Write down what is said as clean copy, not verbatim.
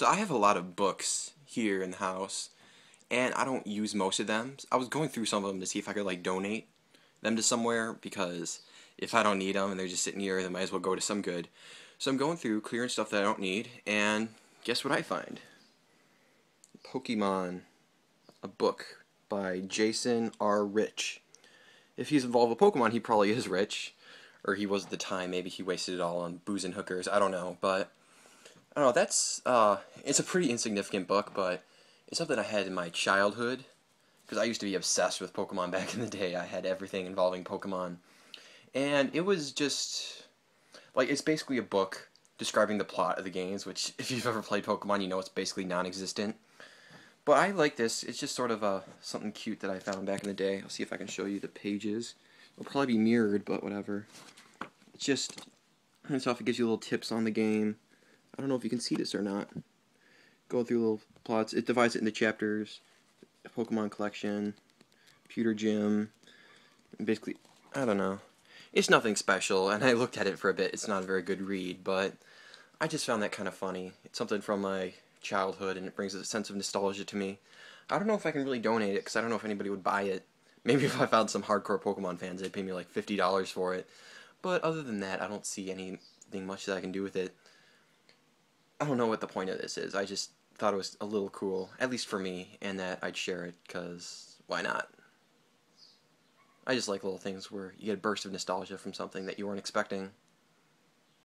So I have a lot of books here in the house, and I don't use most of them. I was going through some of them to see if I could like donate them to somewhere because if I don't need them and they're just sitting here, they might as well go to some good. So I'm going through clearing stuff that I don't need, and guess what I find? Pokemon, a book by Jason R. Rich. If he's involved with Pokemon, he probably is rich, or he was at the time. Maybe he wasted it all on booze and hookers. I don't know, but I don't know. It's a pretty insignificant book, but it's something I had in my childhood because I used to be obsessed with Pokemon back in the day. I had everything involving Pokemon, and it was just like it's basically a book describing the plot of the games. Which, if you've ever played Pokemon, you know it's basically non-existent. But I like this. It's just sort of something cute that I found back in the day. I'll see if I can show you the pages. It'll probably be mirrored, but whatever. It's just, and so if it gives you little tips on the game. I don't know if you can see this or not. Go through little plots. It divides it into chapters. Pokemon collection, Pewter Gym, and basically, I don't know. It's nothing special, and I looked at it for a bit. It's not a very good read, but I just found that kind of funny. It's something from my childhood, and it brings a sense of nostalgia to me. I don't know if I can really donate it, because I don't know if anybody would buy it. Maybe if I found some hardcore Pokemon fans, they'd pay me like $50 for it. But other than that, I don't see anything much that I can do with it. I don't know what the point of this is. I just thought it was a little cool, at least for me, and that I'd share it, because why not? I just like little things where you get a burst of nostalgia from something that you weren't expecting.